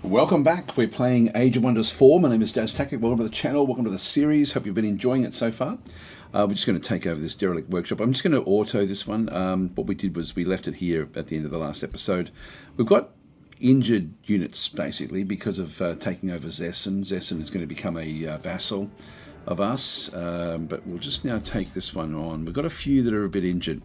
Welcome back. We're playing Age of Wonders 4. My name is DasTactic. Welcome to the channel. Welcome to the series. Hope you've been enjoying it so far. We're just going to take over this derelict workshop. I'm just going to auto this one. What we did was we left it here at the end of the last episode. We've got injured units, basically, because of taking over Zessen. Zessen is going to become a vassal of us, but we'll just now take this one on. We've got a few that are a bit injured.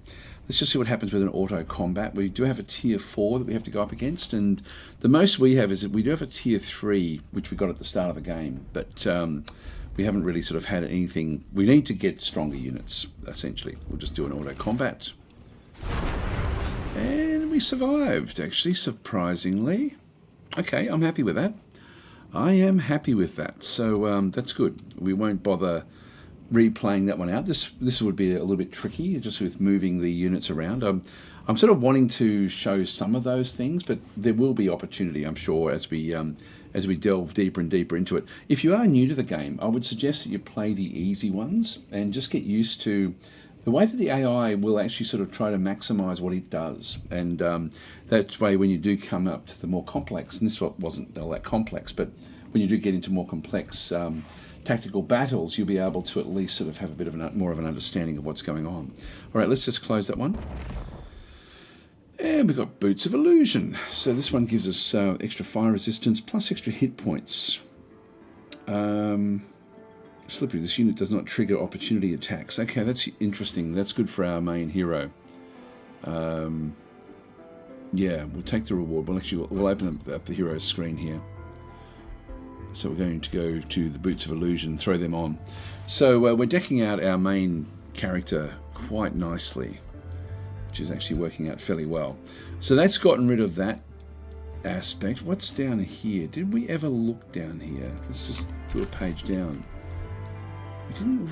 Let's just see what happens with an auto combat. We do have a tier 4 that we have to go up against, and the most we have is that we do have a tier 3, which we got at the start of the game, but we haven't really sort of had anything. We need to get stronger units, essentially. We'll just do an auto combat. And we survived, actually, surprisingly. Okay, I'm happy with that. I am happy with that, so that's good. We won't bother replaying that one out. This would be a little bit tricky, just with moving the units around. I'm sort of wanting to show some of those things, but there will be opportunity, I'm sure, as we delve deeper and deeper into it. If you are new to the game, I would suggest that you play the easy ones and just get used to the way that the AI will actually sort of try to maximize what it does. And that way, when you do come up to the more complex, and this wasn't all that complex, but when you do get into more complex tactical battles, you'll be able to at least sort of have a bit of more of an understanding of what's going on. All right, let's just close that one. And we've got Boots of Illusion. So this one gives us extra fire resistance plus extra hit points. Slippery, this unit does not trigger opportunity attacks. Okay, that's interesting. That's good for our main hero. Yeah, we'll take the reward. We'll open up the hero's screen here. So we're going to go to the Boots of Illusion, throw them on. So we're decking out our main character quite nicely, which is actually working out fairly well. So that's gotten rid of that aspect. What's down here? Did we ever look down here? Let's just do a page down. We didn't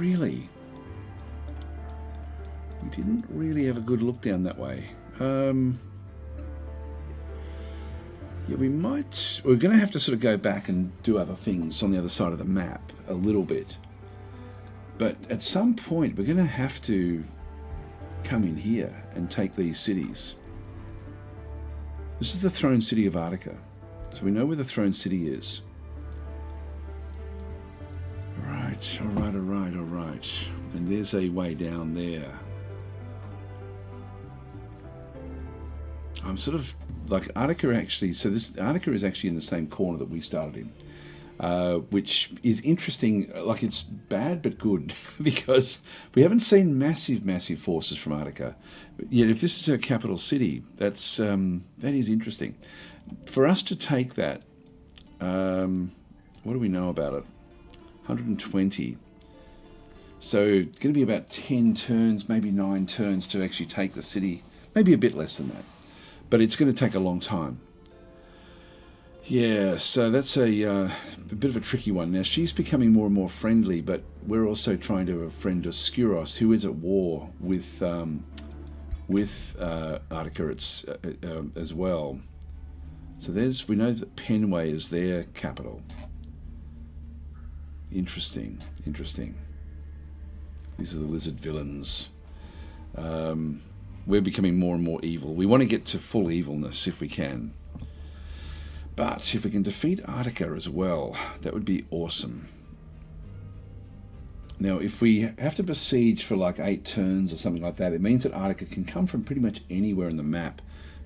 really have a good look down that way. Yeah, we're going to have to sort of go back and do other things on the other side of the map a little bit. But at some point, we're going to have to come in here and take these cities. This is the Throne City of Attica. So we know where the Throne City is. Right, all right. And there's a way down there. I'm sort of like Attica actually. So this Attica is actually in the same corner that we started in, which is interesting. Like, it's bad but good because we haven't seen massive forces from Attica. Yet if this is her capital city, that is interesting. For us to take that, what do we know about it? 120. So it's going to be about 10 turns, maybe 9 turns to actually take the city. Maybe a bit less than that. But it's going to take a long time. Yeah, so that's a bit of a tricky one. Now, she's becoming more and more friendly, but we're also trying to befriend a Skyros, who is at war with Attica as well. So we know that Penway is their capital. Interesting. These are the lizard villains. We're becoming more and more evil. We want to get to full evilness if we can. But if we can defeat Attica as well, that would be awesome. Now, if we have to besiege for like 8 turns or something like that, it means that Attica can come from pretty much anywhere in the map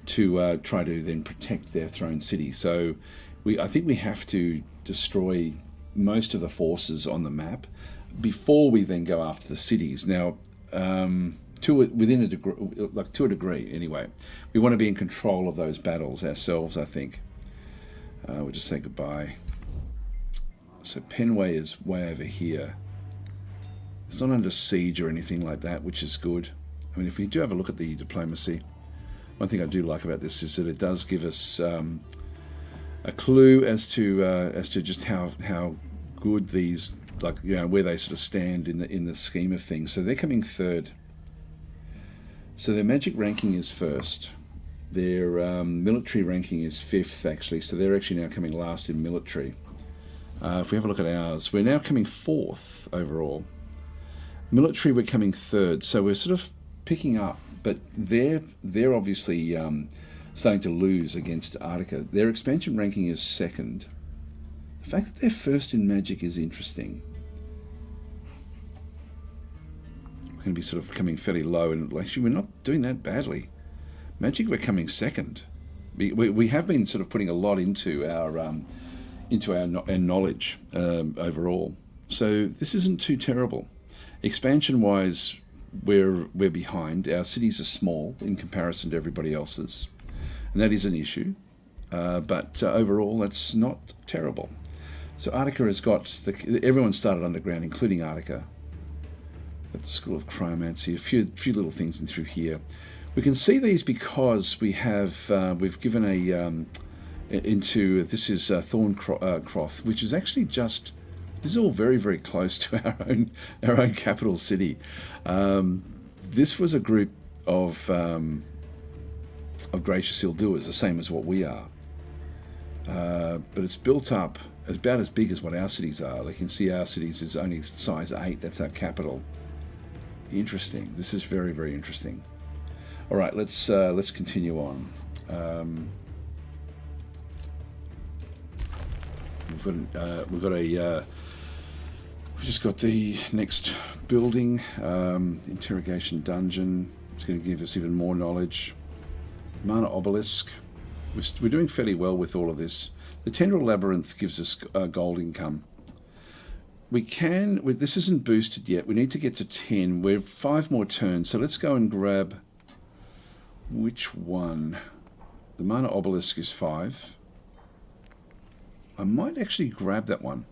to try to then protect their throne city. So I think we have to destroy most of the forces on the map before we then go after the cities. Now, to a degree anyway. We want to be in control of those battles ourselves, I think. We'll just say goodbye. So Penway is way over here. It's not under siege or anything like that, which is good. I mean, if we do have a look at the diplomacy, one thing I do like about this is that it does give us a clue as to just how good these, like, you know, where they sort of stand in the scheme of things. So they're coming third. So their magic ranking is first. Their military ranking is 5th, actually. So they're actually now coming last in military. If we have a look at ours, we're now coming 4th overall. Military, we're coming 3rd. So we're sort of picking up, but they're obviously starting to lose against Arctica. Their expansion ranking is second. The fact that they're first in Magic is interesting. We're going to be sort of coming fairly low, and actually we're not doing that badly. Magic, we're coming second. We have been sort of putting a lot into our knowledge overall. So this isn't too terrible. Expansion-wise, we're behind. Our cities are small in comparison to everybody else's, and that is an issue. But overall, that's not terrible. So Arctica has got everyone started underground, including Arctica. Got the School of Cryomancy, a few little things in through here. We can see these because we have we've given into this is Thorncroft, which is actually just, this is all very, very close to our own capital city. This was a group of gracious ill-doers, the same as what we are, but it's built up about as big as what our cities are. You can see our cities is only size 8. That's our capital. Interesting. This is very, very interesting. All right, let's continue on. We've just got the next building, interrogation dungeon. It's going to give us even more knowledge. Mana obelisk. We're doing fairly well with all of this. The tendril labyrinth gives us gold income. We can. This isn't boosted yet. We need to get to 10. We're 5 more turns. So let's go and grab. Which one? The mana obelisk is 5. I might actually grab that one.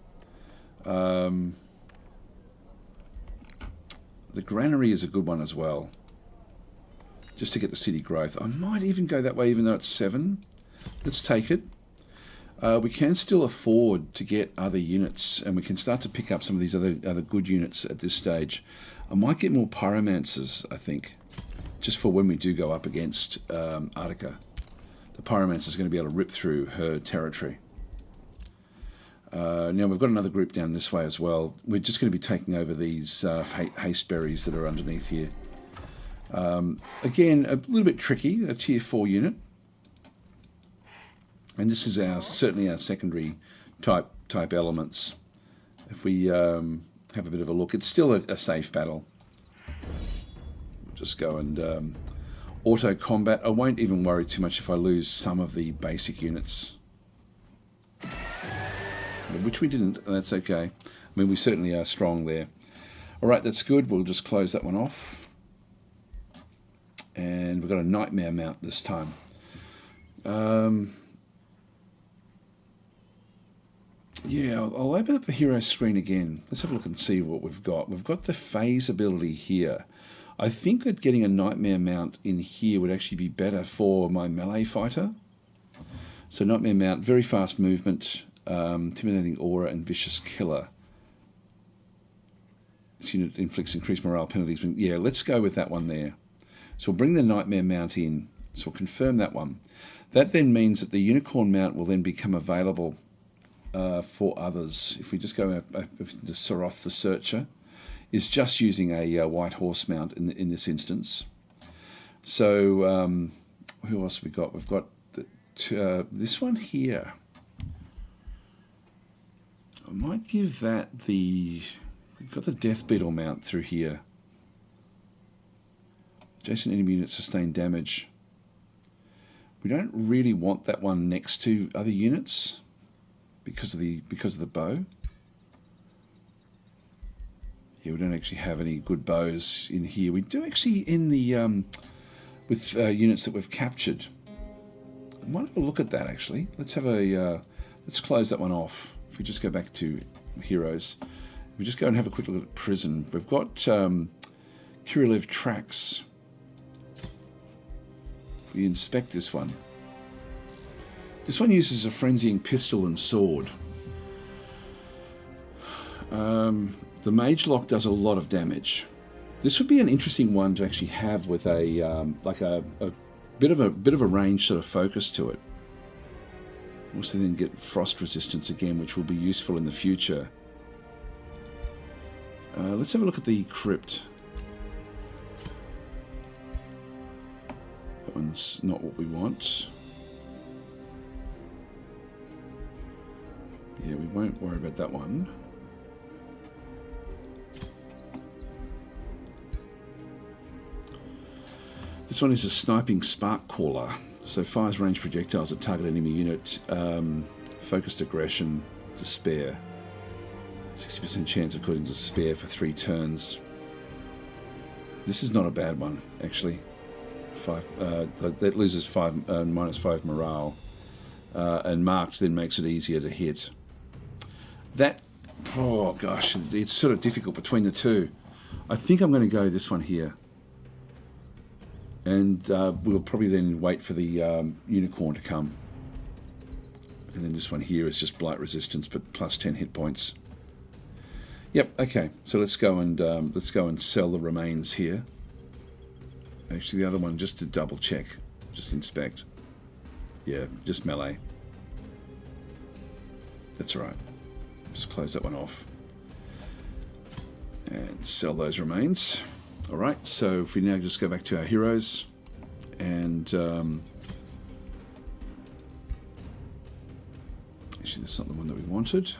The granary is a good one as well, just to get the city growth. I might even go that way, even though it's 7. Let's take it. We can still afford to get other units, and we can start to pick up some of these other good units at this stage. I might get more pyromancers, I think, just for when we do go up against Arctica. The pyromancer is going to be able to rip through her territory. Now we've got another group down this way as well. We're just going to be taking over these haste berries that are underneath here. Again, a little bit tricky, a tier 4 unit. And this is certainly our secondary type elements. If we have a bit of a look, it's still a safe battle. We'll just go and auto combat. I won't even worry too much if I lose some of the basic units, which we didn't, and that's okay. I mean, we certainly are strong there. All right, that's good. We'll just close that one off. And we've got a nightmare mount this time. Yeah, I'll open up the hero screen again. Let's have a look and see what we've got. We've got the phase ability here. I think that getting a nightmare mount in here would actually be better for my melee fighter. So nightmare mount, very fast movement, intimidating aura, and vicious killer. This unit inflicts increased morale penalties. Yeah, let's go with that one there. So we'll bring the nightmare mount in. So we'll confirm that one. That then means that the unicorn mount will then become available for others. If we just go to Saroth the Searcher, is just using a white horse mount in this instance. So who else have we got? We've got this one here. I might give that we've got the Death Beetle mount through here. Adjacent enemy units sustain damage. We don't really want that one next to other units because of the bow. Yeah, we don't actually have any good bows in here. We do actually in the with units that we've captured. I might have a look at that actually. Let's have a let's close that one off. If we just go back to heroes, we just go and have a quick look at prison. We've got Kurilev tracks. We inspect this one. This one uses a frenzying pistol and sword. The mage lock does a lot of damage. This would be an interesting one to actually have with a like a bit of a range sort of focus to it. Also then get frost resistance again, which will be useful in the future. Let's have a look at the crypt. That one's not what we want. Yeah, we won't worry about that one. This one is a sniping spark caller. So fires range projectiles at target enemy unit. Focused aggression, despair. 60% chance of causing despair for 3 turns. This is not a bad one, actually. That loses -5 morale. And marked then makes it easier to hit. That, oh gosh, it's sort of difficult between the two. I think I'm going to go this one here. And we'll probably then wait for the unicorn to come. And then this one here is just blight resistance, but plus 10 hit points. Yep, okay. So let's go and sell the remains here. Actually, the other one, just to double check, just inspect. Yeah, just melee. That's all right. Just close that one off. And sell those remains. All right, so if we now just go back to our heroes, and actually that's not the one that we wanted.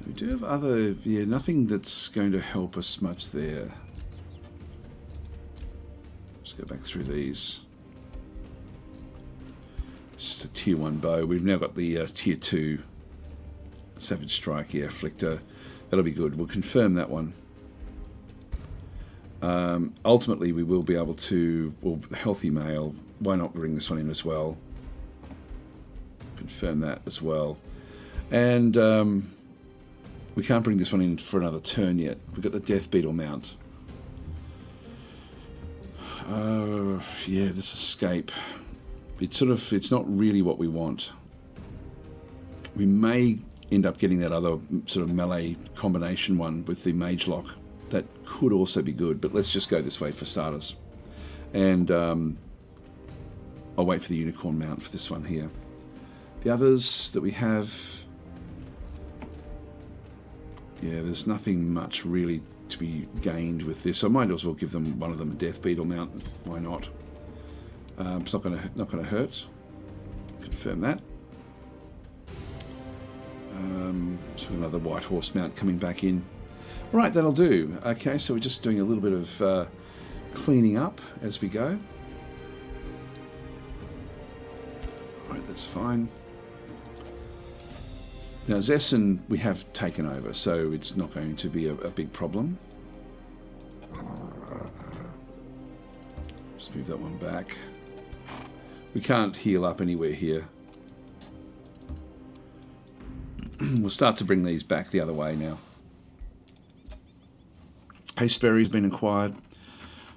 We do have other, yeah, nothing that's going to help us much there. Let's go back through these. It's just a tier 1 bow. We've now got the tier 2 Savage Strike, yeah, Afflictor. That'll be good. We'll confirm that one. Ultimately, we will be able to, well, healthy male. Why not bring this one in as well? Confirm that as well. And we can't bring this one in for another turn yet. We've got the Death Beetle mount. Yeah, this escape. It's not really what we want. We may end up getting that other sort of melee combination one with the Mage Lock. That could also be good, but let's just go this way for starters. And I'll wait for the unicorn mount for this one here. The others that we have, yeah, there's nothing much really to be gained with this. I might as well give them one of them a Death Beetle mount. Why not? It's not gonna hurt. Confirm that. So another White Horse mount coming back in. Right, that'll do. Okay, so we're just doing a little bit of cleaning up as we go. Right, that's fine. Now Zessen we have taken over, so it's not going to be a big problem. Just move that one back. We can't heal up anywhere here. We'll start to bring these back the other way now. Hasteberry's been acquired,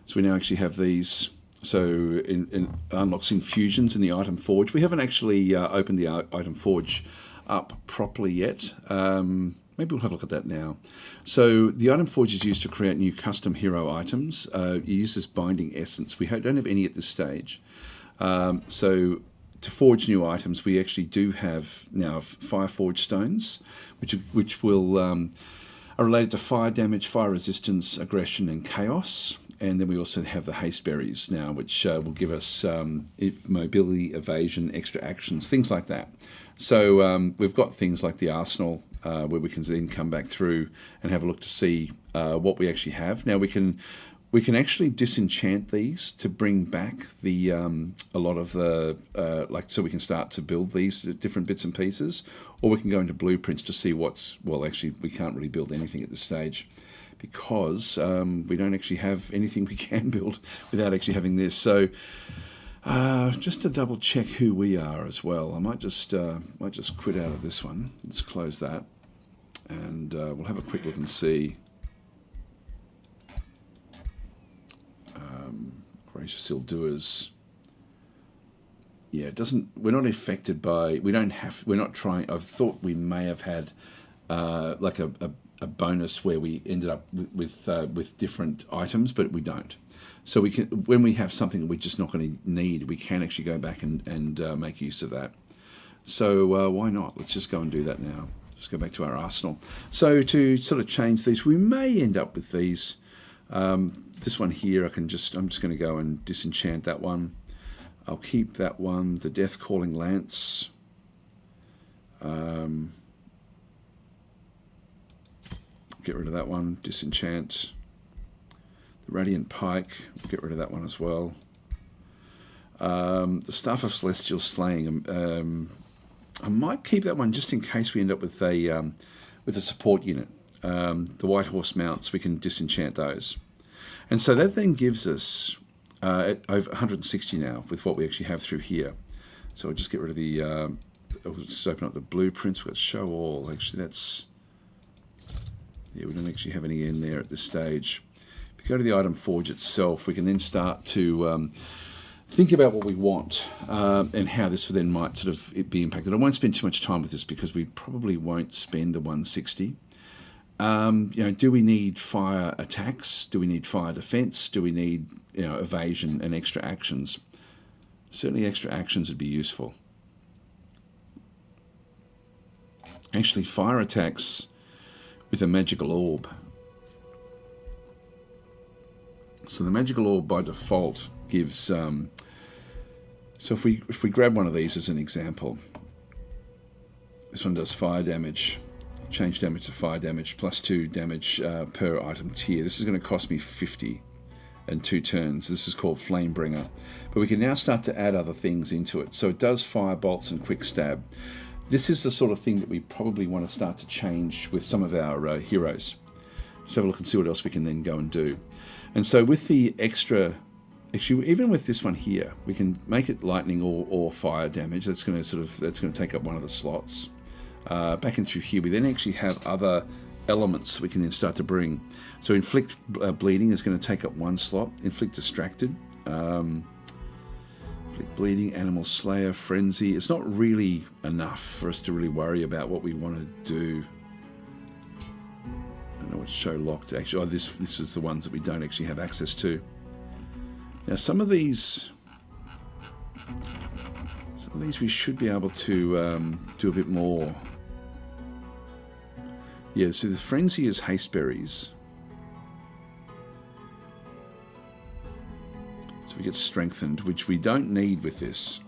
so we now actually have these. So it unlocks infusions in the item forge. We haven't actually opened the item forge up properly yet. Maybe we'll have a look at that now. So the item forge is used to create new custom hero items. It uses binding essence. We don't have any at this stage. So to forge new items, we actually do have now fire forge stones, which will are related to fire damage, fire resistance, aggression, and chaos. And then we also have the hasteberries now, which will give us mobility, evasion, extra actions, things like that. So we've got things like the arsenal, where we can then come back through and have a look to see what we actually have. Now we can actually disenchant these to bring back the a lot of the so we can start to build these different bits and pieces, or we can go into blueprints to see what's, well, actually we can't really build anything at this stage because we don't actually have anything we can build without actually having this. So just to double check who we are as well, I might just quit out of this one. Let's close that, and we'll have a quick look and see. Gracious Ill-Doers. Yeah, it doesn't. We're not affected by. We're not trying. I thought we may have had like a bonus where we ended up with different items, but we don't. So we can, when we have something that we're just not going to need, we can actually go back and make use of that. So why not? Let's just go and do that now. Just go back to our arsenal. So to sort of change these, we may end up with these. This one here, I'm just going to go and disenchant that one. I'll keep that one, the Death Calling Lance. Get rid of that one. Disenchant. The Radiant Pike. Get rid of that one as well. The Staff of Celestial Slaying. I might keep that one just in case we end up with a support unit. The White Horse mounts, we can disenchant those. And so that then gives us over 160 now with what we actually have through here. So I'll just get rid of the... I'll just open up the blueprints. We've got show all. Actually, that's... Yeah, we don't actually have any in there at this stage. If you go to the item forge itself, we can then start to think about what we want and how this then might sort of be impacted. I won't spend too much time with this because we probably won't spend the 160. Do we need fire attacks? Do we need fire defense? Do we need evasion and extra actions? Certainly extra actions would be useful. Actually, fire attacks with a magical orb. So the magical orb by default gives... so if we grab one of these as an example, this one does fire damage, change damage to fire damage, +2 damage per item tier. This is going to cost me 50 and 2 turns. This is called Flamebringer. But we can now start to add other things into it. So it does fire bolts and quick stab. This is the sort of thing that we probably want to start to change with some of our heroes. Let's have a look and see what else we can then go and do. And so with the extra, actually even with this one here, we can make it lightning or fire damage. That's going to take up one of the slots. Back in through here, we then actually have other elements we can then start to bring. So inflict bleeding is going to take up one slot. Inflict distracted. Bleeding, Animal Slayer, Frenzy. It's not really enough for us to really worry about what we want to do. I don't know what to show locked. Actually, this is the ones that we don't actually have access to. Now, some of these we should be able to do a bit more. Yeah, so the Frenzy is Hasteberries. So we get strengthened, which we don't need with this.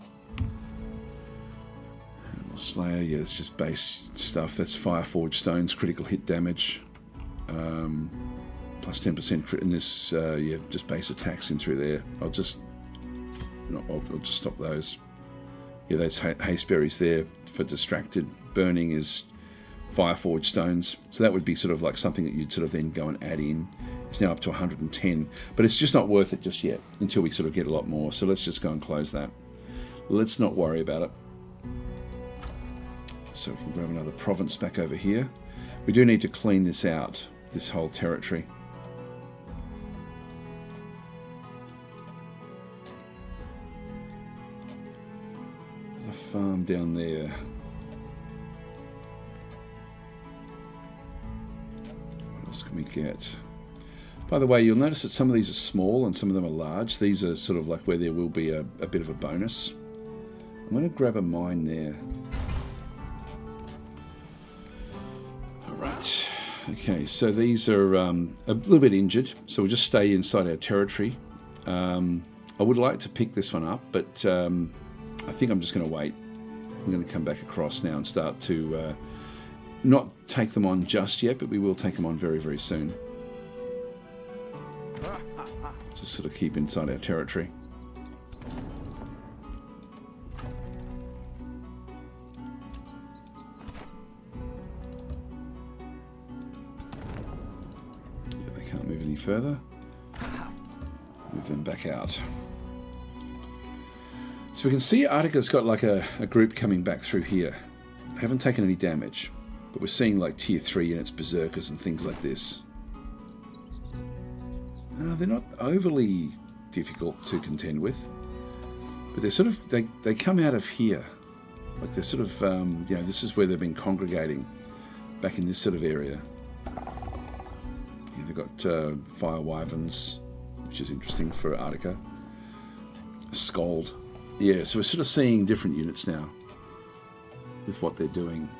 Animal Slayer, yeah, it's just base stuff. That's Fireforged Stones, critical hit damage. Plus 10% crit in this, yeah, just base attacks in through there. I'll just stop those. Yeah, that's Hasteberries there for distracted. Burning is Fireforged Stones. So that would be sort of like something that you'd sort of then go and add in. It's now up to 110, but it's just not worth it just yet until we sort of get a lot more. So let's just go and close that. Let's not worry about it. So we can grab another province back over here. We do need to clean this out, this whole territory. There's a farm down there. What else can we get? By the way, you'll notice that some of these are small and some of them are large. These are sort of like where there will be a bit of a bonus. I'm going to grab a mine there. Alright. Okay, so these are a little bit injured, so we'll just stay inside our territory. I would like to pick this one up, but I think I'm just going to wait. I'm going to come back across now and start to not take them on just yet, but we will take them on very, very soon. Just sort of keep inside our territory. Yeah, they can't move any further. Move them back out. So we can see Arctica's got like a group coming back through here. They haven't taken any damage, but we're seeing like tier 3 units, berserkers and things like this. They're not overly difficult to contend with, but they're sort of they come out of here, like they're sort of this is where they've been congregating, back in this sort of area. Yeah, they've got fire wyverns, which is interesting for Arctica. Scold, yeah. So we're sort of seeing different units now with what they're doing.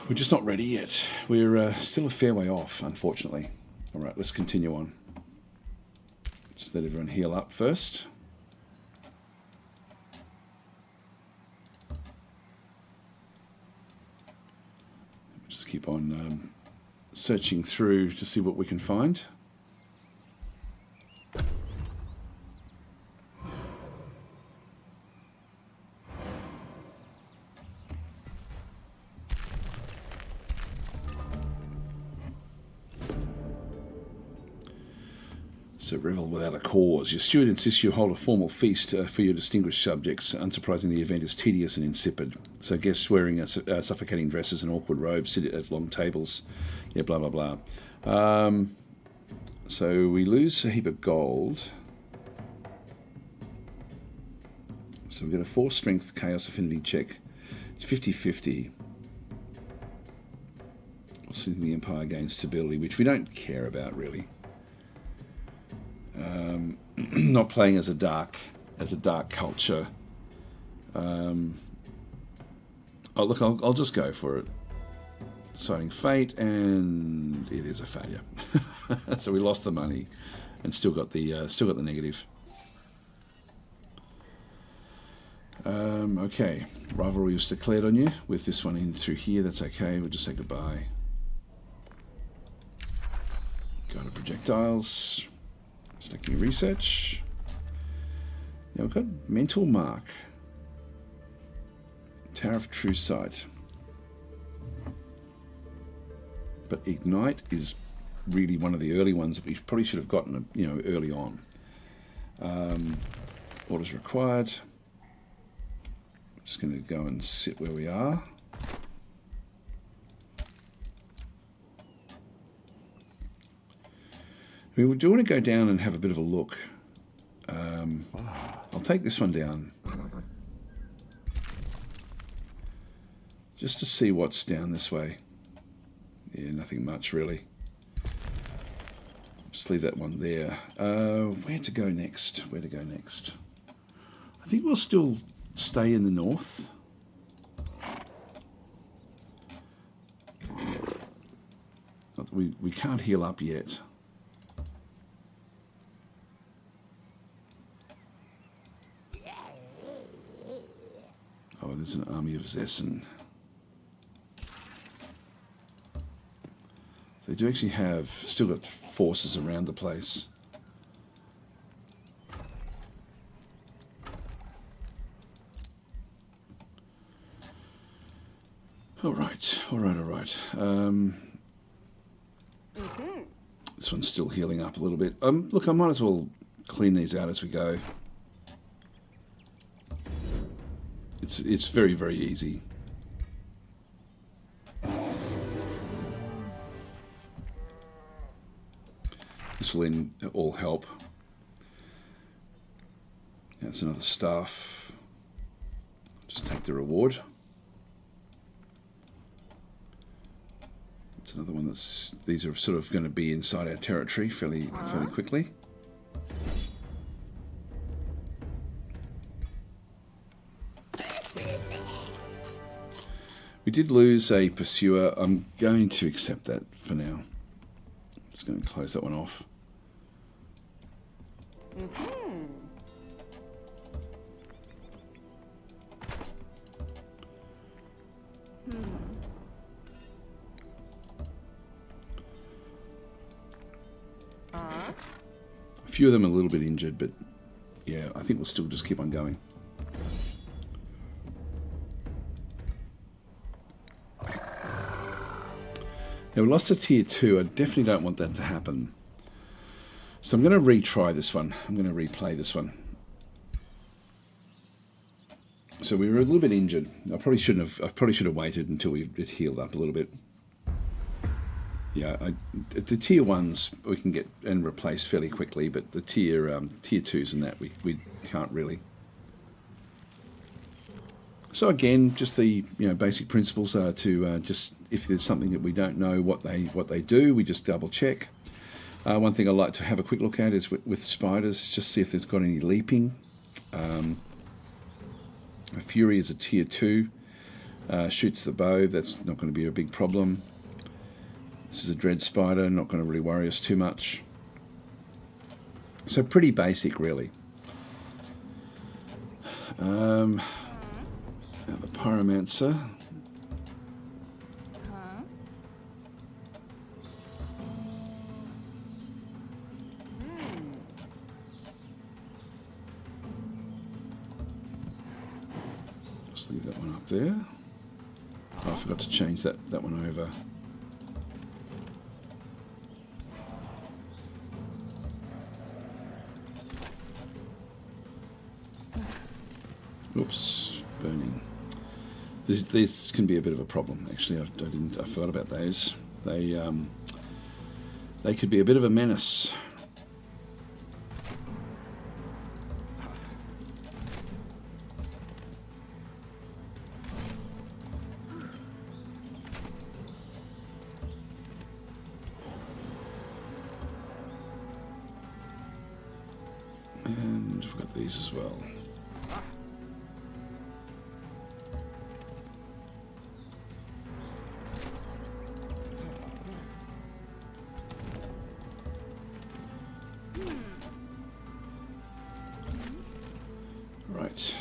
We're just not ready yet. We're still a fair way off, unfortunately. Alright, let's continue on. Just let everyone heal up first. keep on searching through to see what we can find. So, revel without a cause. Your steward insists you hold a formal feast for your distinguished subjects. Unsurprisingly, the event is tedious and insipid. So, guests wearing suffocating dresses and awkward robes sit at long tables. Yeah, blah, blah, blah. So, we lose a heap of gold. So, we get a 4 strength chaos affinity check. It's 50-50. Also, the Empire gains stability, which we don't care about, really. Not playing as a dark culture. Oh look, I'll just go for it. Deciding fate, and it is a failure. So we lost the money, and still got the negative. Okay, rivalry was declared on you. With this one in through here, that's okay. We'll just say goodbye. Go to projectiles. Stacking research. Now we've got mental mark. Tower of True Sight. But ignite is really one of the early ones that we probably should have gotten, early on. Orders required. I'm just going to go and sit where we are. We do want to go down and have a bit of a look. I'll take this one down. Just to see what's down this way. Yeah, nothing much really. Just leave that one there. Where to go next? I think we'll still stay in the north. We can't heal up yet. Oh, there's an army of Zessen. They do actually have still got forces around the place. All right. This one's still healing up a little bit. Look, I might as well clean these out as we go. It's very, very easy. This will all help. That's another staff. Just take the reward. It's another one these are sort of going to be inside our territory fairly quickly. We did lose a pursuer. I'm going to accept that for now. Just going to close that one off. A few of them are a little bit injured, but yeah, I think we'll still just keep on going. Now we lost a tier 2. I definitely don't want that to happen. So I'm going to retry this one. I'm going to replay this one. So we were a little bit injured. I probably should have waited until it healed up a little bit. Yeah, the tier 1s we can get and replace fairly quickly, but the tier 2s and that we can't really. So again, just the basic principles are to just, if there's something that we don't know what they do, we just double check. One thing I like to have a quick look at is with spiders, just see if there's got any leaping. A Fury is a tier 2, shoots the bow. That's not going to be a big problem. This is a Dread Spider, not going to really worry us too much. So pretty basic, really. Now the Pyromancer. Just leave that one up there. Oh, I forgot to change that one over. Oops, burning. This can be a bit of a problem. Actually, I forgot about those. They could be a bit of a menace. And we've got these as well. Right.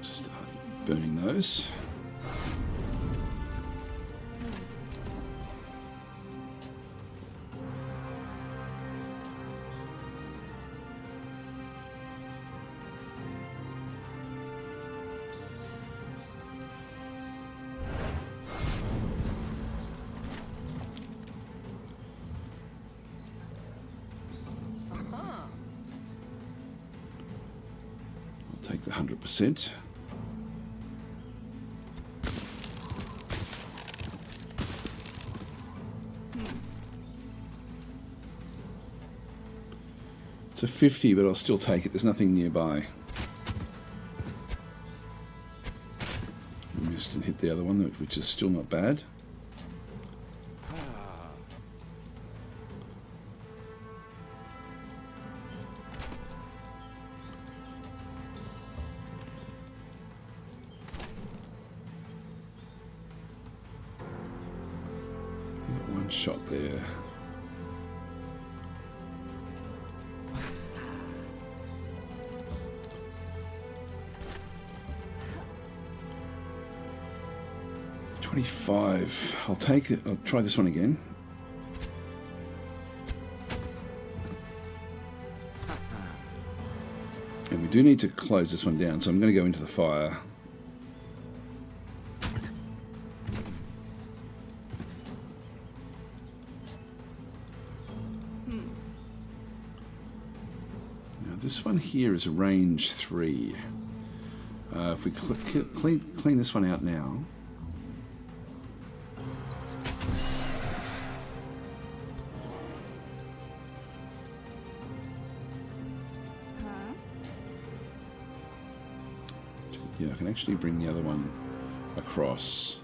Just burning those. Take the 100%. It's a 50, but I'll still take it. There's nothing nearby. I missed and hit the other one, which is still not bad. One shot there. $25. I'll take it. I'll try this one again. And we do need to close this one down, so I'm going to go into the fire. This one here is a range 3. If we clean this one out now. Yeah, I can actually bring the other one across.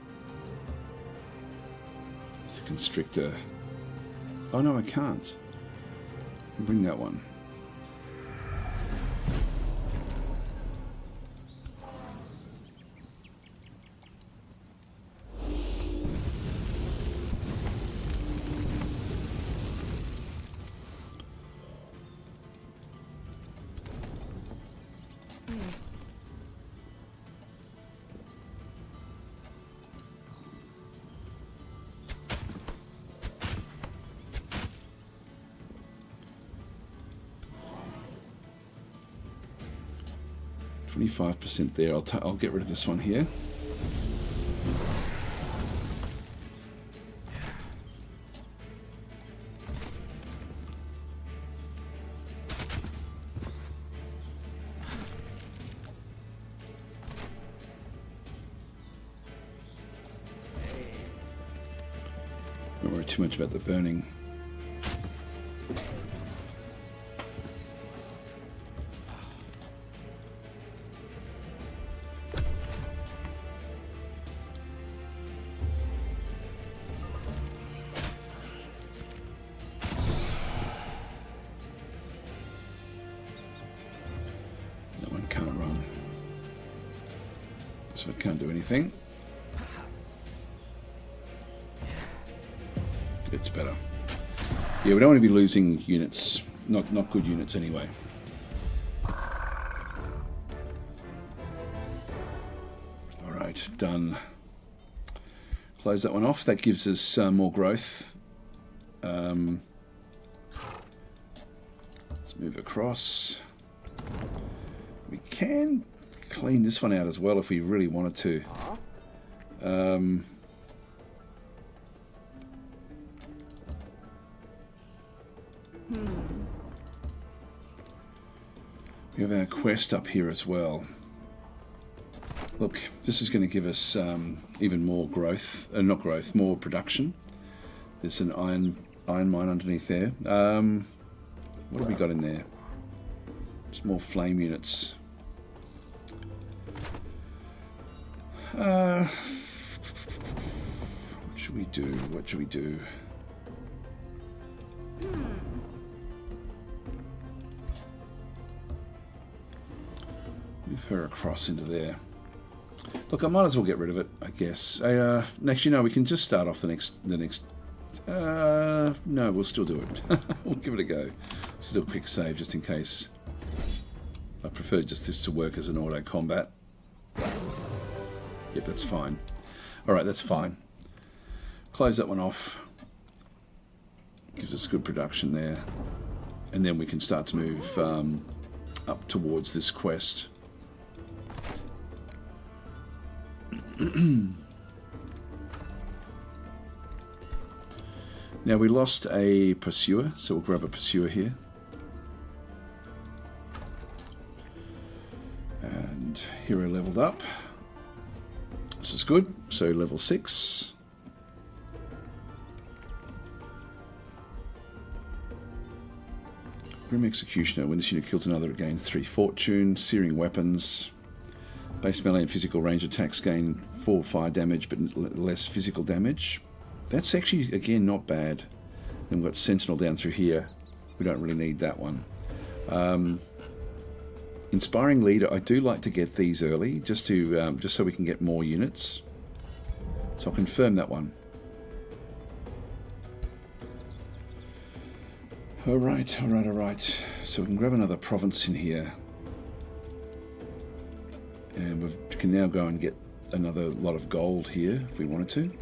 The constrictor. Oh no, I can't. I can bring that one. %25 there. I'll get rid of this one here. Don't worry too much about the burning. So it can't do anything. It's better. Yeah, we don't want to be losing units. Not good units anyway. Alright, done. Close that one off. That gives us more growth. Let's move across. We can clean this one out as well if we really wanted to. We have our quest up here as well. Look, this is going to give us even more growth, not growth, more production. There's an iron mine underneath there. What have we got in there? Just more flame units. What should we do? What should we do? Move her across into there. Look, I might as well get rid of it, I guess. Next, you know, we can just start off the next. No, we'll still do it. We'll give it a go. Let's do a quick save just in case. I prefer just this to work as an auto combat. Yep, that's fine. Alright, that's fine. Close that one off. Gives us good production there. And then we can start to move up towards this quest. Now we lost a pursuer, so we'll grab a pursuer here. And hero leveled up. This is good. So level 6. Grim Executioner. When this unit kills another, it gains 3 fortune. Searing weapons. Base melee and physical range attacks gain 4 fire damage, but less physical damage. That's actually, again, not bad. Then we've got Sentinel down through here. We don't really need that one. Inspiring Leader. I do like to get these early, just so we can get more units. So I'll confirm that one. Alright. So we can grab another province in here. And we can now go and get another lot of gold here if we wanted to.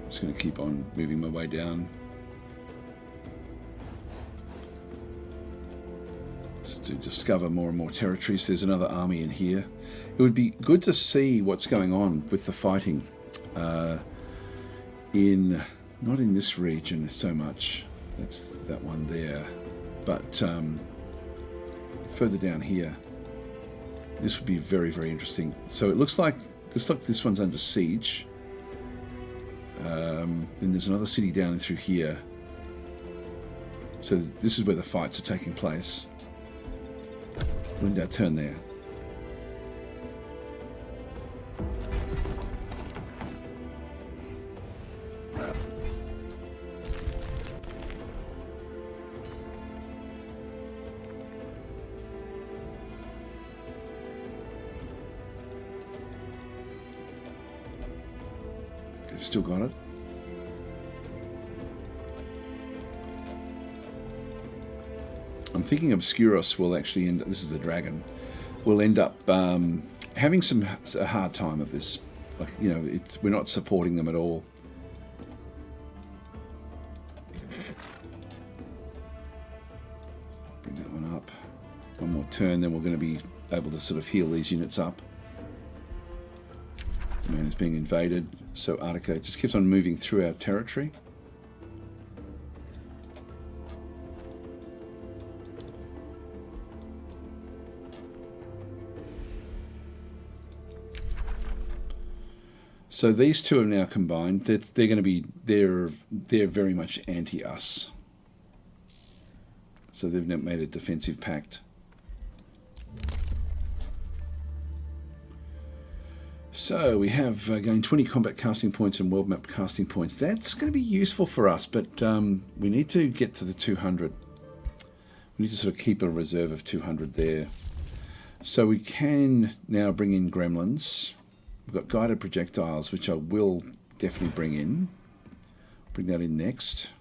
I'm just going to keep on moving my way down. Just to discover more and more territories. There's another army in here. It would be good to see what's going on with the fighting not in this region so much. That's that one there, but further down here. This would be very, very interesting. So it looks like this one's under siege. Then there's another city down through here. So this is where the fights are taking place. We'll end our turn there. They've still got it. I'm thinking Obscuros will actually end up, this is a dragon, will end up having a hard time of this. Like, you know, we're not supporting them at all. Bring that one up. One more turn, then we're going to be able to sort of heal these units up. The man is being invaded, so Artica just keeps on moving through our territory. So these two are now combined. They're going to be they're very much anti-us. So they've now made a defensive pact. So we have gained 20 combat casting points and world map casting points. That's going to be useful for us, but we need to get to the 200. We need to sort of keep a reserve of 200 there. So we can now bring in gremlins. We've got guided projectiles, which I will definitely bring in. Bring that in next.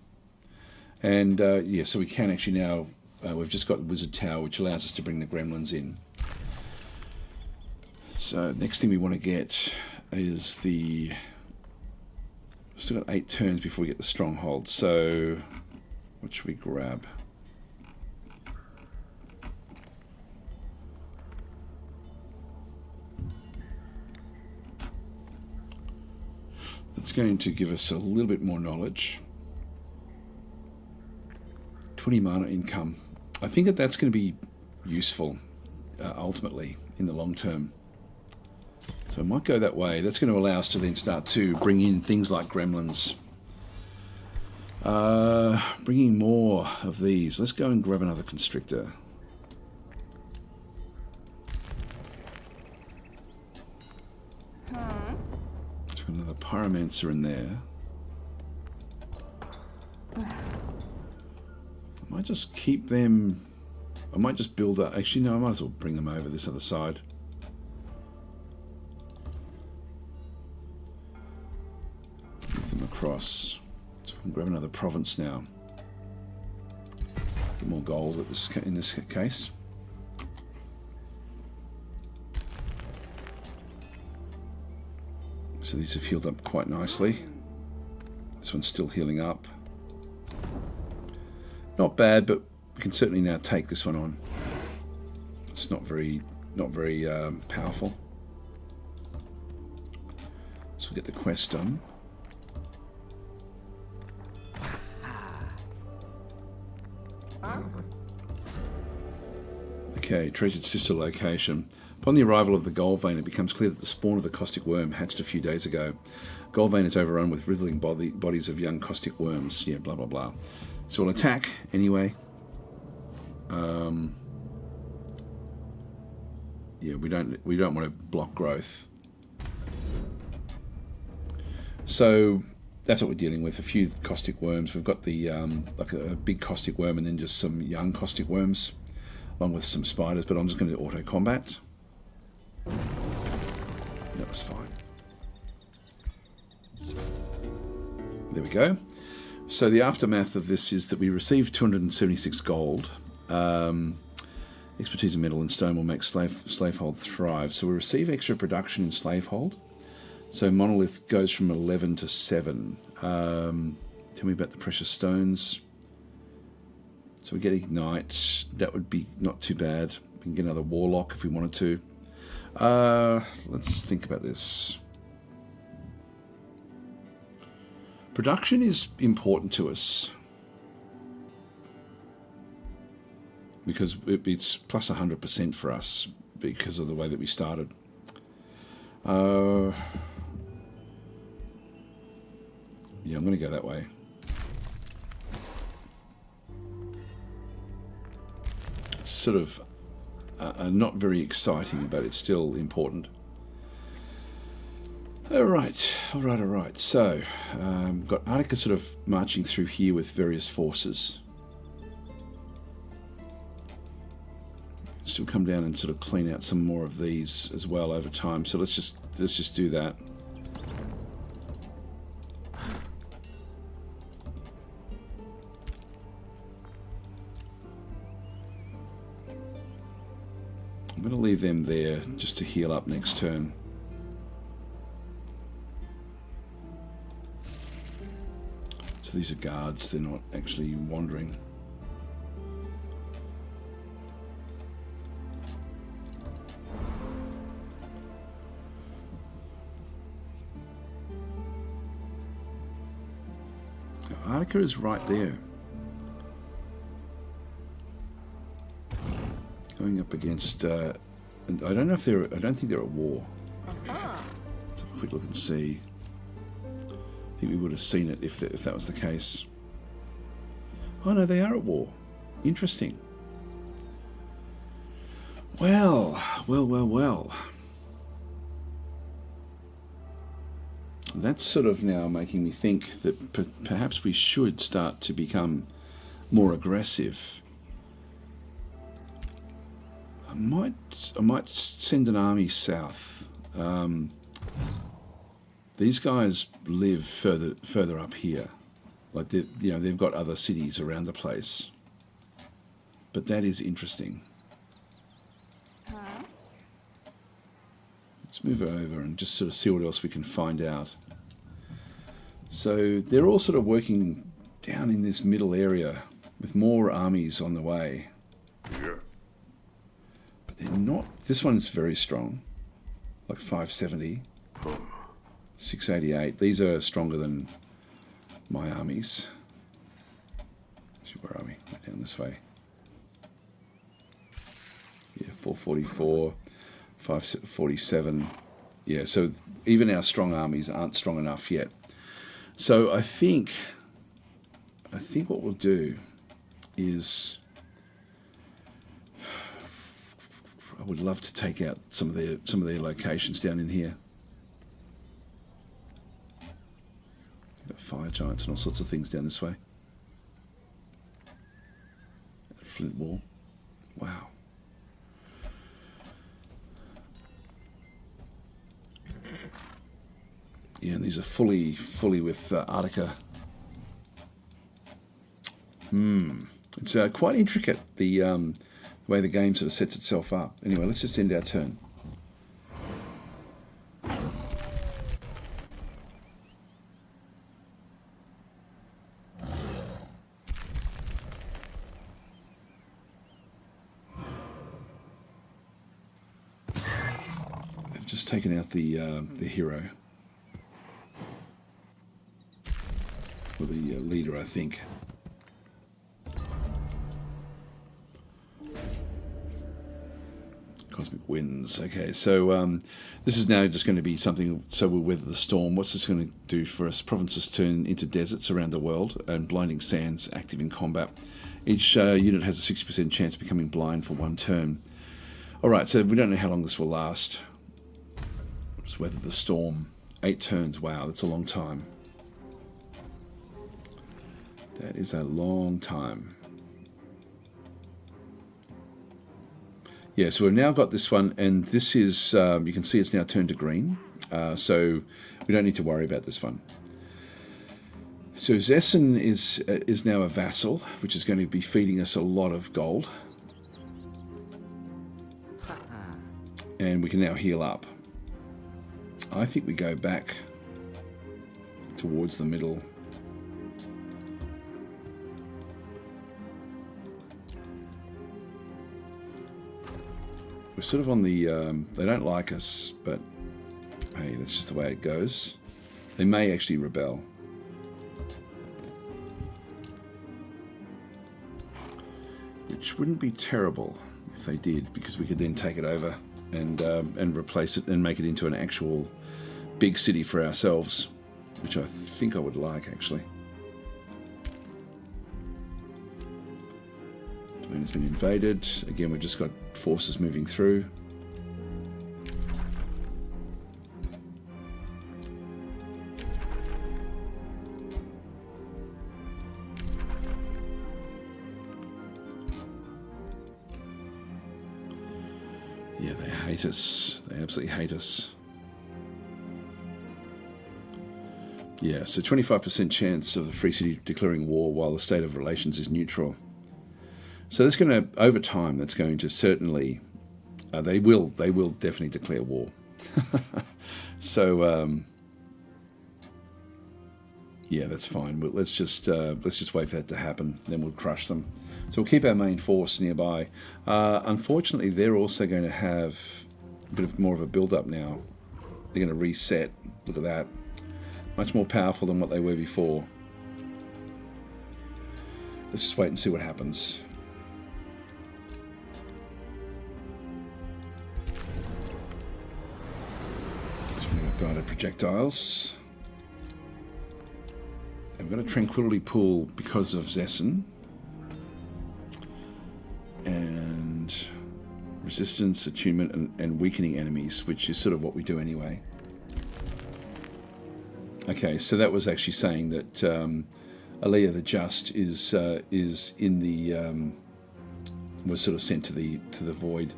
And yeah, so we can actually now, we've just got the wizard tower, which allows us to bring the gremlins in. So next thing we want to get is the... We've still got 8 turns before we get the stronghold. So what should we grab? That's going to give us a little bit more knowledge. 20 mana income. I think that that's going to be useful ultimately in the long term. So I might go that way. That's going to allow us to then start to bring in things like gremlins. Bringing more of these. Let's go and grab another constrictor. Let's put another pyromancer in there. I might just keep them. I might just build up. Actually, no, I might as well bring them over this other side. Across. So we can grab another province now. Get more gold at this, in this case. So these have healed up quite nicely. This one's still healing up. Not bad, but we can certainly now take this one on. It's not very powerful. So we'll get the quest done. Okay, treasured sister location. Upon the arrival of the gold vein, it becomes clear that the spawn of the caustic worm hatched a few days ago. Gold vein is overrun with writhing bodies of young caustic worms. Yeah, blah blah blah. So we'll attack anyway. Yeah, we don't want to block growth. So that's what we're dealing with. A few caustic worms. We've got the like a big caustic worm and then just some young caustic worms, along with some spiders. But I'm just going to do auto combat. That was fine. There we go. So the aftermath of this is that we received 276 gold. Expertise in metal and stone will make slavehold thrive. So we receive extra production in slavehold. So monolith goes from 11 to 7. Tell me about the precious stones. So we get ignite. That would be not too bad. We can get another warlock if we wanted to. Let's think about this. Production is important to us because it's plus 100% for us because of the way that we started. Yeah, I'm going to go that way. It's sort of not very exciting, but it's still important. All right. So, got Artica sort of marching through here with various forces. Still come down and sort of clean out some more of these as well over time. So let's just do that. I'm going to leave them there just to heal up next turn. So these are guards, they're not actually wandering. Artica is right there. Going up against, and I don't know if they're, I don't think they're at war. Let's have a quick look and see. I think we would have seen it if that was the case. Oh no, they are at war. Interesting. Well. That's sort of now making me think that perhaps we should start to become more aggressive. I might send an army south. These guys live further up here. Like they've got other cities around the place. But that is interesting. Let's move over and just sort of see what else we can find out. So they're all sort of working down in this middle area with more armies on the way. Yeah. But they're not... This one's very strong. Like 570. 688. These are stronger than my armies. Actually, where are we? Right down this way. Yeah, 444. 547. Yeah, so even our strong armies aren't strong enough yet. So I think what we'll do is I would love to take out some of their locations down in here. Got fire giants and all sorts of things down this way. Flint wall. Wow. Yeah, and these are fully with Artica. It's quite intricate, the way the game sort of sets itself up. Anyway, let's just end our turn. They've just taken out the hero. Or the leader, I think. Cosmic winds. Okay, so this is now just going to be something, so we'll weather the storm. What's this going to do for us? Provinces turn into deserts around the world, and blinding sands active in combat. Each unit has a 60% chance of becoming blind for one turn. Alright, so we don't know how long this will last. Just weather the storm. 8 turns, wow, that's a long time. That is a long time. Yeah, so we've now got this one, and this is, you can see it's now turned to green, so we don't need to worry about this one. So Zessen is now a vassal, which is going to be feeding us a lot of gold. And we can now heal up. I think we go back towards the middle. We're sort of on the... they don't like us, but hey, that's just the way it goes. They may actually rebel. Which wouldn't be terrible if they did, because we could then take it over and replace it and make it into an actual big city for ourselves, which I think I would like, actually. Domain has been invaded. Again, we've just got forces moving through. Yeah, they hate us. They absolutely hate us. Yeah, so 25% chance of the Free City declaring war while the state of relations is neutral. So that's going to, over time, that's going to certainly, they will definitely declare war. So, yeah, that's fine. But let's just wait for that to happen. Then we'll crush them. So we'll keep our main force nearby. Unfortunately, they're also going to have a bit of more of a build-up now. They're going to reset. Look at that. Much more powerful than what they were before. Let's just wait and see what happens. Guided projectiles. And we've got a tranquility pool because of Zessen. And resistance, attunement, and weakening enemies, which is sort of what we do anyway. Okay, so that was actually saying that Aaliyah the Just is in the was sort of sent to the void.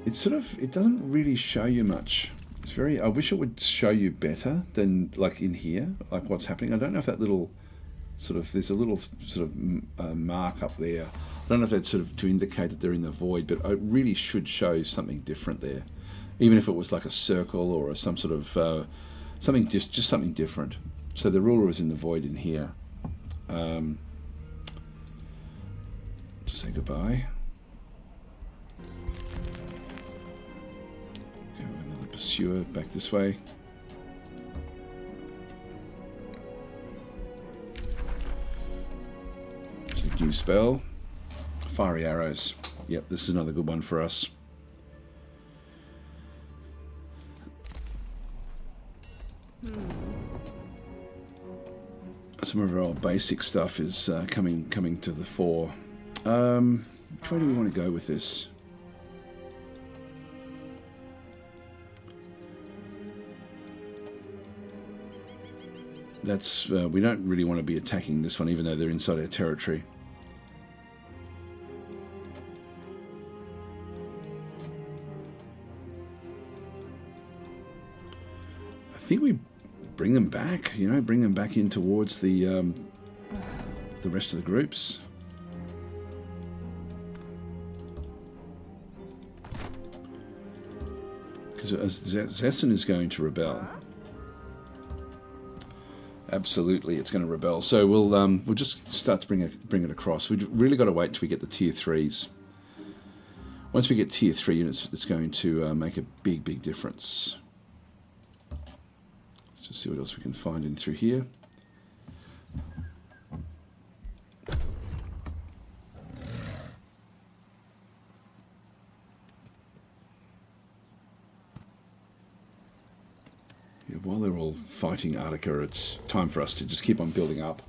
It's sort of, it doesn't really show you much. It's very, I wish it would show you better than like in here, like what's happening. I don't know if that little sort of, there's a little sort of mark up there. I don't know if that's sort of to indicate that they're in the void, but it really should show something different there. Even if it was like a circle or some sort of something, just something different. So the ruler is in the void in here. Just say goodbye. Go another pursuer back this way. It's a new spell. Fiery arrows. Yep, this is another good one for us. Some of our old basic stuff is coming to the fore. Which way do we want to go with this? That's we don't really want to be attacking this one, even though they're inside our territory. I think we bring them back, you know, bring them back in towards the rest of the groups. Because Zessen is going to rebel. Absolutely, it's going to rebel. So we'll just start to bring it across. We've really got to wait till we get the tier 3s. Once we get tier 3 units, it's going to make a big difference. Let's just see what else we can find in through here. Yeah, while they're all fighting Artica, it's time for us to just keep on building up.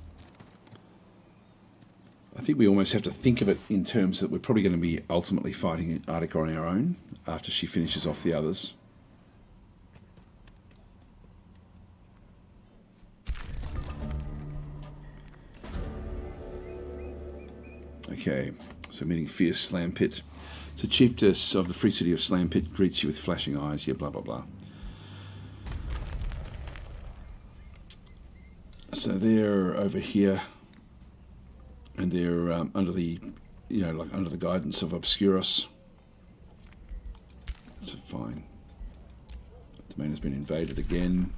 I think we almost have to think of it in terms that we're probably going to be ultimately fighting Artica on our own after she finishes off the others. Okay, so meeting Fierce Slam Pit. So Chiefess of the Free City of Slam Pit greets you with flashing eyes. Yeah, blah, blah, blah. So they're over here, and they're under the, you know, like under the guidance of Obscurus. That's fine. The domain has been invaded again.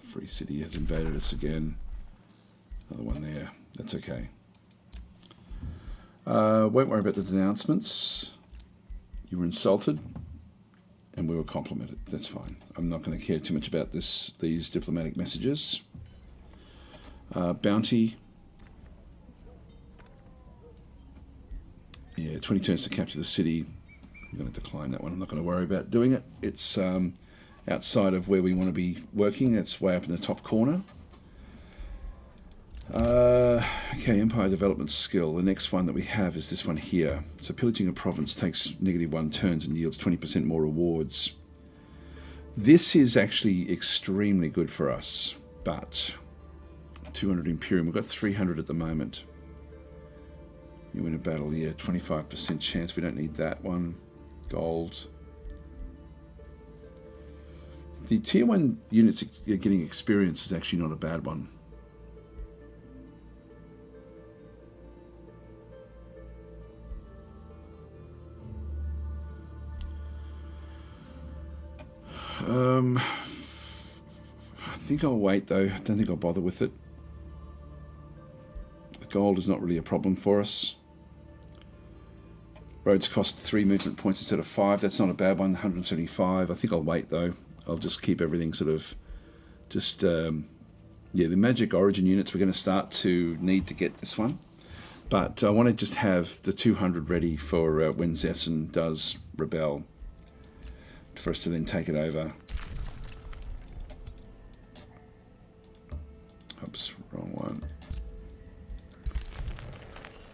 Free City has invaded us again. Another one there. That's okay. Won't worry about the denouncements. You were insulted, and we were complimented. That's fine. I'm not going to care too much about these diplomatic messages. Bounty. Yeah, 20 turns to capture the city. I'm going to decline that one. I'm not going to worry about doing it. It's outside of where we want to be working. It's way up in the top corner. Okay, Empire Development Skill. The next one that we have is this one here. So pillaging a province takes -1 turns and yields 20% more rewards. This is actually extremely good for us, but 200 Imperium. We've got 300 at the moment. You win a battle, yeah, 25% chance. We don't need that one. Gold. The tier 1 units getting experience is actually not a bad one. I think I'll wait though. I don't think I'll bother with it. The gold is not really a problem for us. Roads cost 3 movement points instead of 5. That's not a bad one. 175. I think I'll wait though. I'll just keep everything sort of just yeah, the magic origin units, we're going to start to need to get this one. But I want to just have the 200 ready for when Zessen does rebel, for us to then take it over. Oops, wrong one.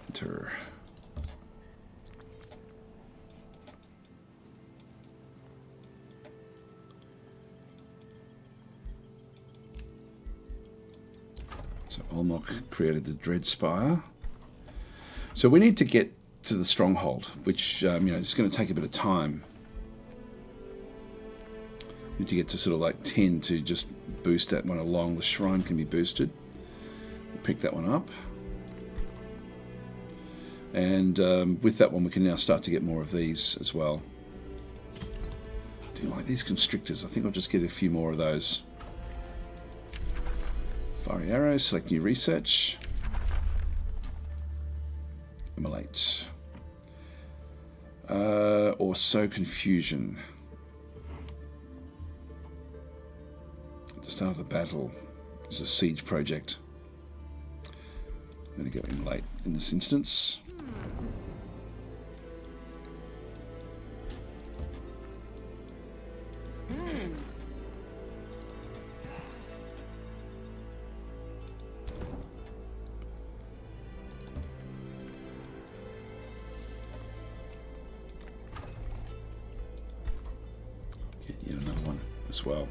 Enter. . So Olmok created the Dread Spire. So we need to get to the stronghold, which it's going to take a bit of time. We need to get to sort of like 10 to just boost that one along. The shrine can be boosted. We'll pick that one up. And with that one we can now start to get more of these as well. Do you like these constrictors? I think I'll just get a few more of those. Fiery arrows, select new research. Immolate. Or sow confusion. At the start of the battle, it's a siege project. I'm going to go immolate in this instance. Yet another one as well.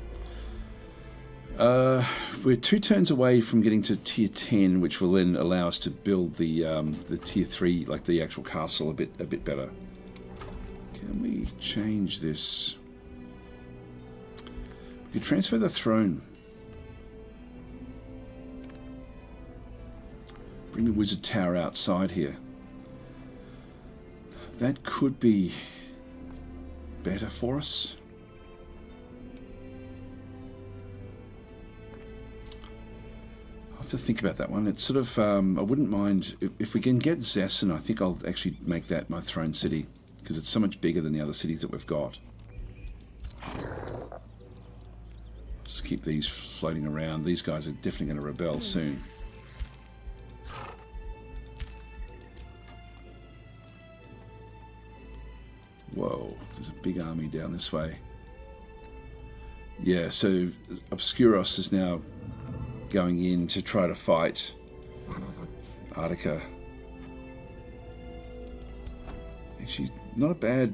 We're 2 turns away from getting to tier 10, which will then allow us to build the tier 3, like the actual castle, a bit better. Can we change this? We could transfer the throne. Bring the wizard tower outside here. That could be better for us. To think about that one. It's sort of I wouldn't mind if we can get Zessen. I think I'll actually make that my throne city because it's so much bigger than the other cities that we've got. Just keep these floating around. These guys are definitely going to rebel soon. Whoa, there's a big army down this way. Yeah, so Obscuros is now going in to try to fight Artica. Actually, not a bad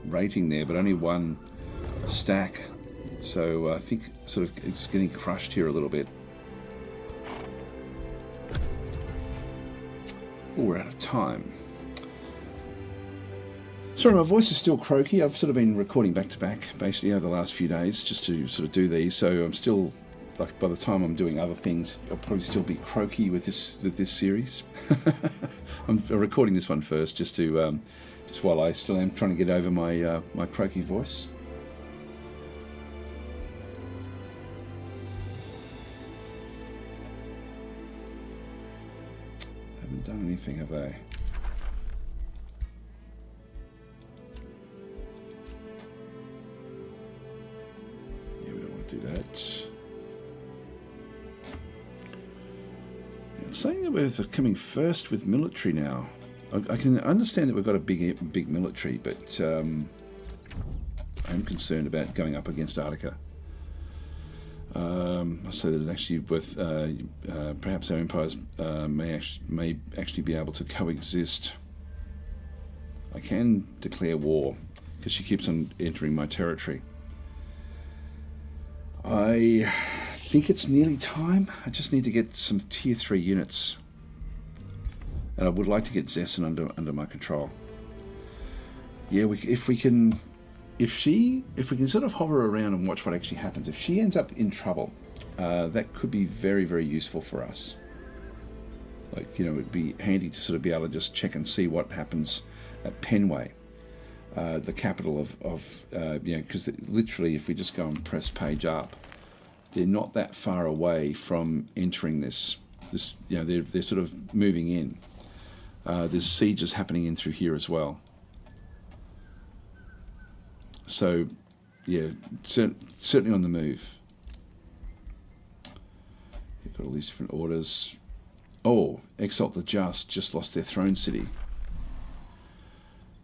rating there, but only 1 stack. So I think sort of it's getting crushed here a little bit. Oh, we're out of time. Sorry, my voice is still croaky. I've sort of been recording back to back basically over the last few days just to sort of do these. So I'm still, like, by the time I'm doing other things, I'll probably still be croaky with this series. I'm recording this one first, just while I still am trying to get over my my croaky voice. Haven't done anything, have they? Yeah, we don't want to do that. It's saying that we're coming first with military now. I can understand that we've got a big military, but I'm concerned about going up against Artica. So that it's actually worth perhaps our empires may actually be able to coexist. I can declare war because she keeps on entering my territory. I think it's nearly time. I just need to get some tier 3 units. And I would like to get Zessen under my control. Yeah, if we can sort of hover around and watch what actually happens. If she ends up in trouble, that could be very, very useful for us. Like, you know, it'd be handy to sort of be able to just check and see what happens at Penway, the capital of because literally if we just go and press page up, they're not that far away from entering this. They're sort of moving in. There's sieges happening in through here as well. So, yeah, certainly on the move. You've got all these different orders. Oh, Exalt the just lost their throne city.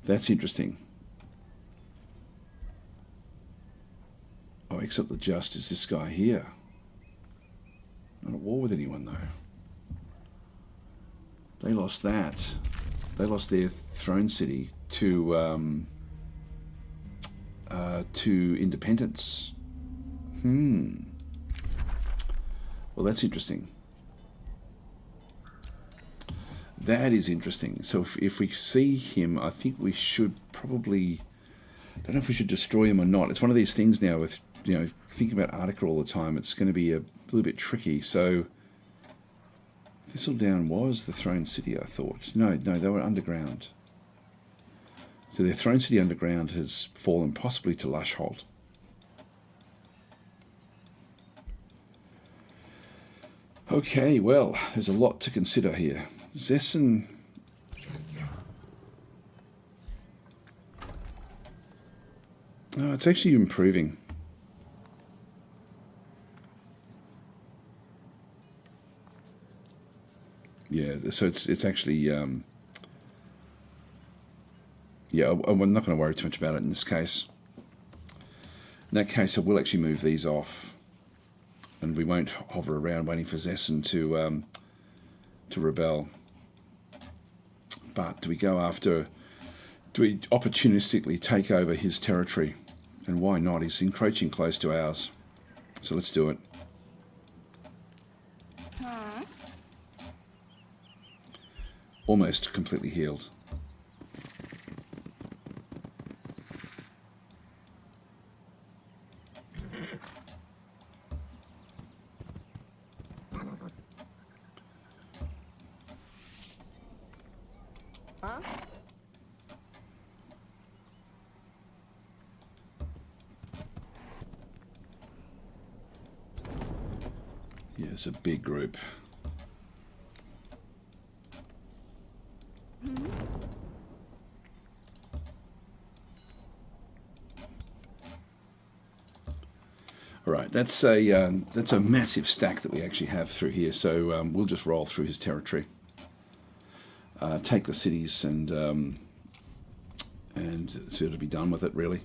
That's interesting. Oh, Exalt the Just is this guy here. Not at war with anyone, though. They lost that. They lost their throne city to independence. Well, Well, that's interesting. That is interesting. So if we see him, I think we should probably... I don't know if we should destroy him or not. It's one of these things now with, thinking about Arctica all the time. It's going to be a little bit tricky. So Thistledown was the Throne City, I thought. No, they were underground. So their Throne City underground has fallen possibly to Lushholt. Okay, well, there's a lot to consider here. Zessen... Oh, it's actually improving. Yeah, so it's actually... yeah, I'm not going to worry too much about it in this case. In that case, I will actually move these off. And we won't hover around waiting for Zessen to rebel. But do we go after... Do we opportunistically take over his territory? And why not? He's encroaching close to ours. So let's do it. Almost completely healed. Yeah, it's a big group. All right, that's a massive stack that we actually have through here. So we'll just roll through his territory, take the cities, and sort of be done with it, really.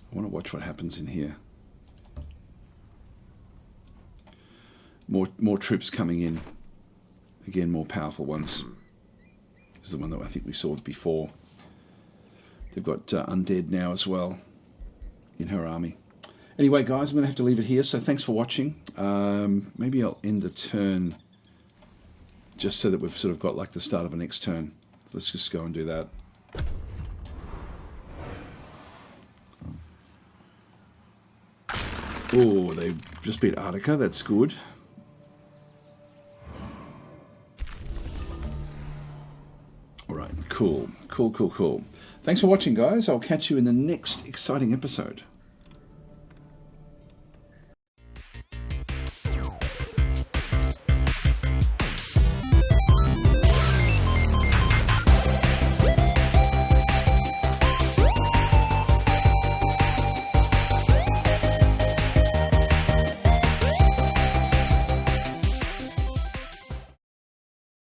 I want to watch what happens in here. More troops coming in. Again, more powerful ones. This is the one that I think we saw before. They've got undead now as well in her army. Anyway, guys, I'm going to have to leave it here. So thanks for watching. Maybe I'll end the turn just so that we've sort of got like the start of a next turn. Let's just go and do that. Oh, they just beat Arctica. That's good. All right, cool. Thanks for watching, guys. I'll catch you in the next exciting episode.